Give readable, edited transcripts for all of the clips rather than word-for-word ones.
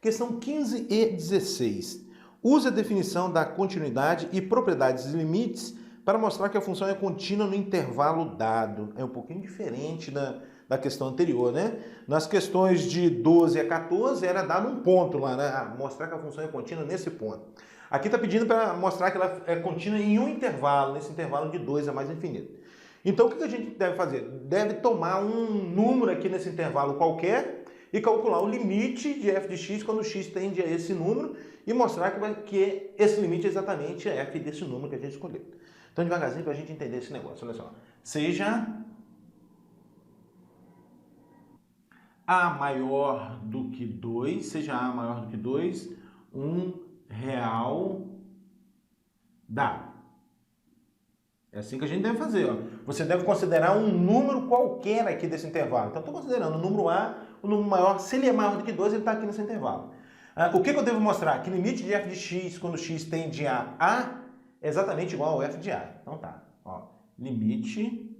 Questão 15 e 16. Use a definição da continuidade e propriedades e limites para mostrar que a função é contínua no intervalo dado. É um pouquinho diferente da questão anterior, né? Nas questões de 12 a 14 era dado um ponto lá, né? Mostrar que a função é contínua nesse ponto. Aqui está pedindo para mostrar que ela é contínua em um intervalo, nesse intervalo de 2 a mais infinito. Então o que a gente deve fazer? Deve tomar um número aqui nesse intervalo qualquer e calcular o limite de f de x quando x tende a esse número e mostrar que esse limite é exatamente f desse número que a gente escolheu. Então, devagarzinho para a gente entender esse negócio. Olha só. Seja A maior do que 2, seja A maior do que 2, um real dado. É assim que a gente deve fazer. Ó. Você deve considerar um número qualquer aqui desse intervalo. Então, estou considerando o número A, o número maior. Se ele é maior do que 2, ele está aqui nesse intervalo. O que eu devo mostrar? Que limite de f de x, quando x tende a A, é exatamente igual ao f de A. Então tá. Ó, limite.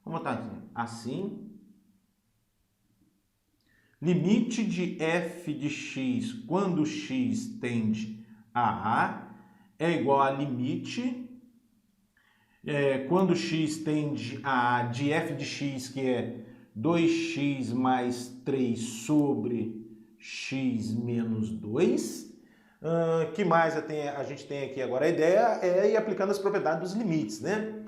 Vamos botar aqui. Assim. Limite de f de x, quando x tende a A, é igual a limite... quando x tende a de f de x, que é 2x mais 3 sobre x menos 2. Que mais a gente tem aqui agora? A ideia é ir aplicando as propriedades dos limites, né?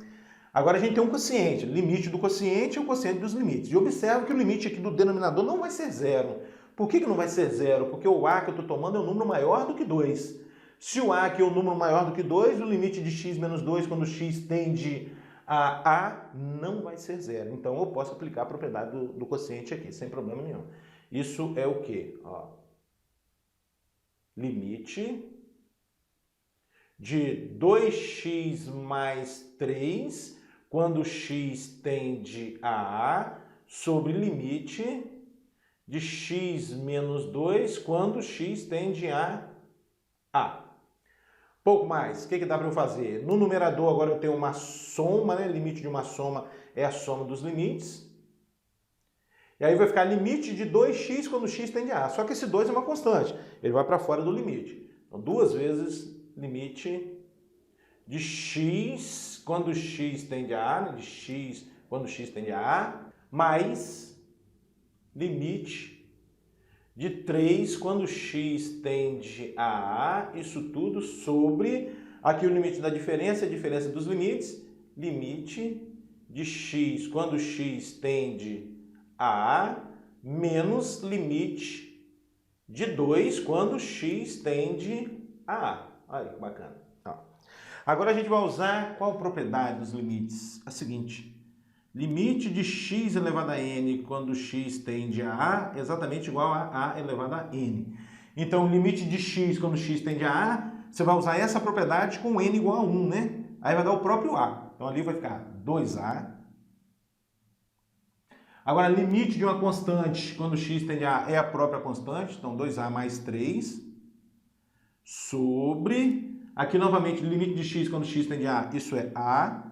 Agora a gente tem um quociente, limite do quociente e o quociente dos limites. E observa que o limite aqui do denominador não vai ser zero. Por que não vai ser zero? Porque o a que eu estou tomando é um número maior do que 2. Se o a aqui é um número maior do que 2, o limite de x menos 2, quando x tende a A, não vai ser zero. Então, eu posso aplicar a propriedade do quociente aqui, sem problema nenhum. Isso é o quê? Ó, limite de 2x mais 3, quando x tende a A, sobre limite de x menos 2, quando x tende a A. Pouco mais, o que dá para eu fazer? No numerador agora eu tenho uma soma, né? Limite de uma soma é a soma dos limites. E aí vai ficar limite de 2x quando x tende a A. Só que esse 2 é uma constante, ele vai para fora do limite. Então, 2 vezes limite de x quando x tende a A, né? De x quando x tende a A, mais limite de 3 quando x tende a A, isso tudo sobre, aqui o limite da diferença, a diferença dos limites, limite de x quando x tende a A, menos limite de 2 quando x tende a A. Olha que bacana. Agora a gente vai usar qual propriedade dos limites? A seguinte. Limite de x elevado a n quando x tende a A é exatamente igual a elevado a n. Então, limite de x quando x tende a A, você vai usar essa propriedade com n igual a 1, né? Aí vai dar o próprio A. Então, ali vai ficar 2A. Agora, limite de uma constante quando x tende a A é a própria constante. Então, 2A mais 3 sobre... Aqui, novamente, limite de x quando x tende a A, isso é A.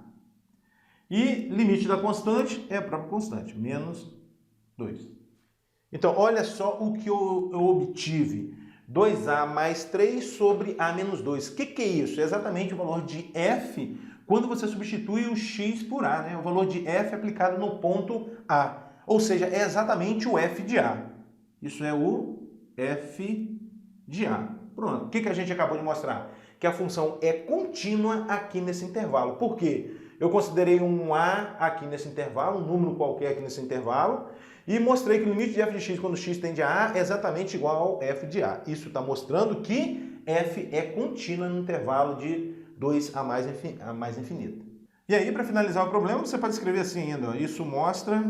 E limite da constante é a própria constante, menos 2. Então, olha só o que eu obtive. 2A mais 3 sobre A menos 2. O que é isso? É exatamente o valor de f quando você substitui o x por A, né? O valor de f aplicado no ponto A. Ou seja, é exatamente o f de A. Isso é o f de A. Pronto. O que a gente acabou de mostrar? Que a função é contínua aqui nesse intervalo. Por quê? Eu considerei um A aqui nesse intervalo, um número qualquer aqui nesse intervalo, e mostrei que o limite de f de x quando x tende a A é exatamente igual ao f de A. Isso está mostrando que f é contínua no intervalo de 2 a mais infinito. E aí, para finalizar o problema, você pode escrever assim ainda. Ó, isso mostra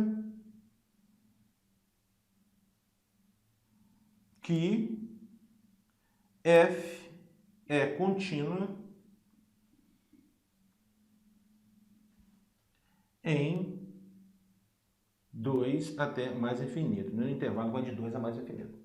que f é contínua em 2 até mais infinito. No intervalo vai de 2 a mais infinito.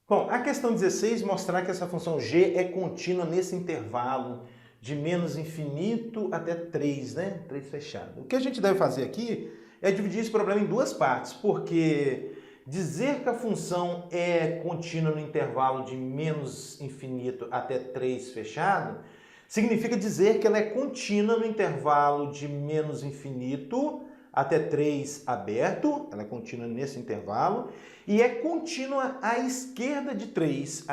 Bom, a questão 16 mostrar que essa função g é contínua nesse intervalo de menos infinito até 3, né? 3 fechado. O que a gente deve fazer aqui é dividir esse problema em duas partes, porque Dizer que a função é contínua no intervalo de menos infinito até 3 fechado, significa dizer que ela é contínua no intervalo de menos infinito até 3 aberto, ela é contínua nesse intervalo, e é contínua à esquerda de 3,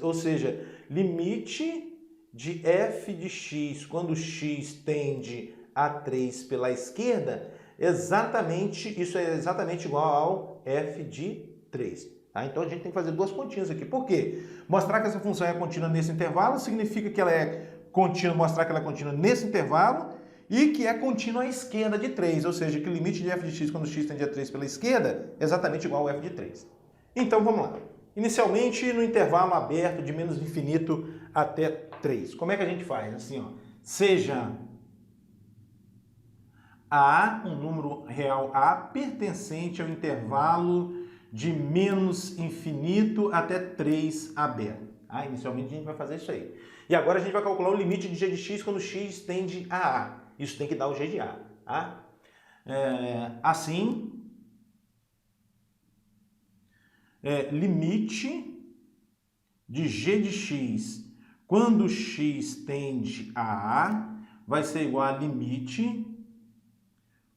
ou seja, limite de f de x, quando x tende a 3 pela esquerda, isso é exatamente igual ao f de 3. Tá? Então a gente tem que fazer duas continhas aqui. Por quê? Mostrar que essa função é contínua nesse intervalo significa que ela é contínua, mostrar que ela é contínua nesse intervalo e que é contínua à esquerda de 3, ou seja, que o limite de f de x quando x tende a 3 pela esquerda é exatamente igual ao f de 3. Então vamos lá. Inicialmente no intervalo aberto de menos infinito até 3. Como é que a gente faz? Assim, ó, seja A, um número real A, pertencente ao intervalo de menos infinito até 3 aberto. Ah, inicialmente a gente vai fazer isso aí. E agora a gente vai calcular o limite de g de x quando x tende a A. Isso tem que dar o g de A. Tá? Assim, limite de g de x quando x tende a A vai ser igual a limite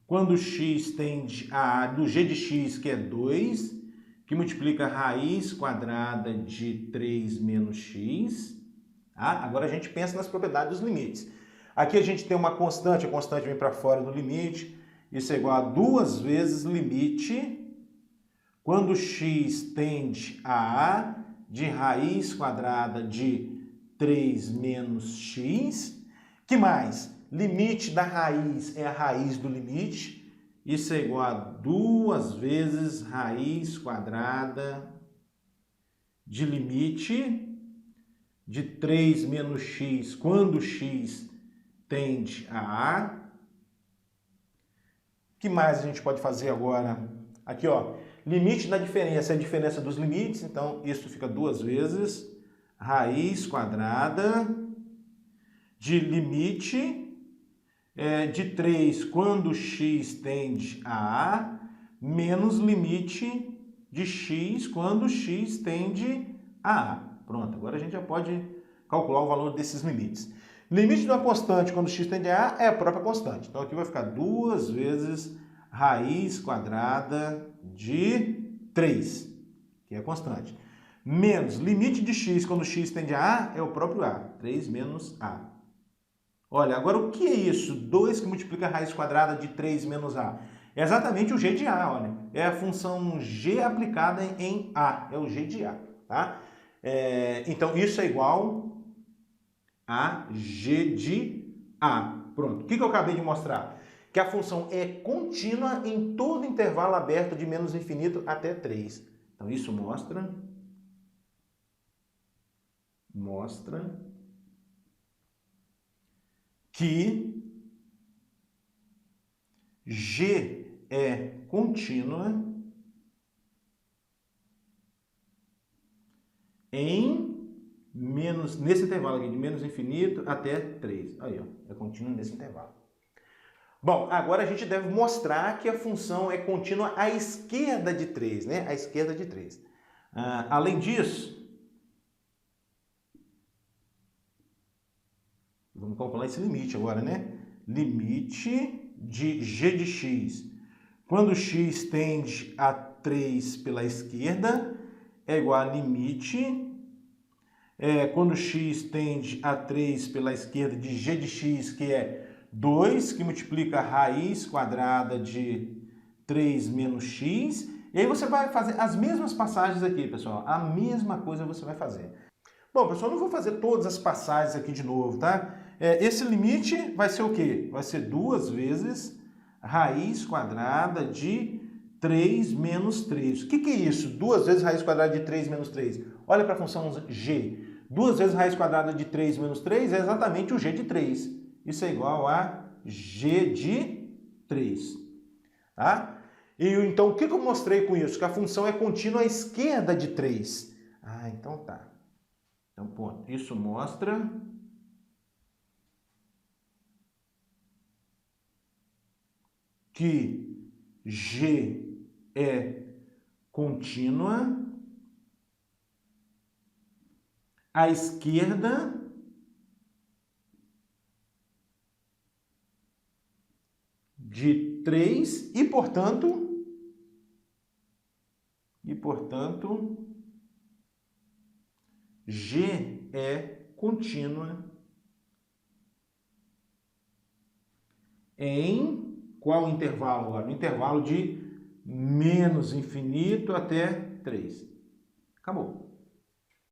quando x tende a do g de x, que é 2, que multiplica a raiz quadrada de 3 menos x. Tá? Agora a gente pensa nas propriedades dos limites. Aqui a gente tem uma constante, a constante vem para fora do limite. Isso é igual a 2 vezes limite quando x tende a A de raiz quadrada de 3 menos x. Que mais? Limite da raiz é a raiz do limite. Isso é igual a 2 vezes raiz quadrada de limite de 3 menos x quando x tende a A. Que mais a gente pode fazer agora? Aqui, ó, limite da diferença é a diferença dos limites, então isso fica 2 vezes raiz quadrada de limite de 3 quando x tende a A, menos limite de x quando x tende a A. Pronto, agora a gente já pode calcular o valor desses limites. Limite de uma constante quando x tende a A é a própria constante. Então aqui vai ficar 2 vezes raiz quadrada de 3, que é a constante. Menos limite de x quando x tende a A é o próprio A, 3 menos A. Olha, agora o que é isso? 2 que multiplica a raiz quadrada de 3 menos A. É exatamente o g de A, olha. É a função g aplicada em A, é o g de A, tá? Então isso é igual a g de A. Pronto. O que eu acabei de mostrar? Que a função é contínua em todo intervalo aberto de menos infinito até 3. Então isso mostra que G é contínua nesse intervalo aqui, de menos infinito até 3. Aí, ó, é contínua nesse intervalo. Bom, agora a gente deve mostrar que a função é contínua à esquerda de 3, né? À esquerda de 3. Além disso, vamos calcular esse limite agora, né? Limite de g de x. Quando x tende a 3 pela esquerda, é igual a limite. Quando x tende a 3 pela esquerda de g de x, que é 2, que multiplica a raiz quadrada de 3 menos x. E aí você vai fazer as mesmas passagens aqui, pessoal. A mesma coisa você vai fazer. Bom, pessoal, não vou fazer todas as passagens aqui de novo, tá? Esse limite vai ser o quê? Vai ser 2 vezes raiz quadrada de 3 menos 3. O que é isso? 2 vezes raiz quadrada de 3 menos 3. Olha para a função g. 2 vezes raiz quadrada de 3 menos 3 é exatamente o g de 3. Isso é igual a g de 3. Tá? E então, o que eu mostrei com isso? Que a função é contínua à esquerda de 3. Então tá. Então, ponto. Isso mostra que G é contínua à esquerda de 3 e, portanto, G é contínua em qual intervalo agora? No intervalo de menos infinito até 3. Acabou.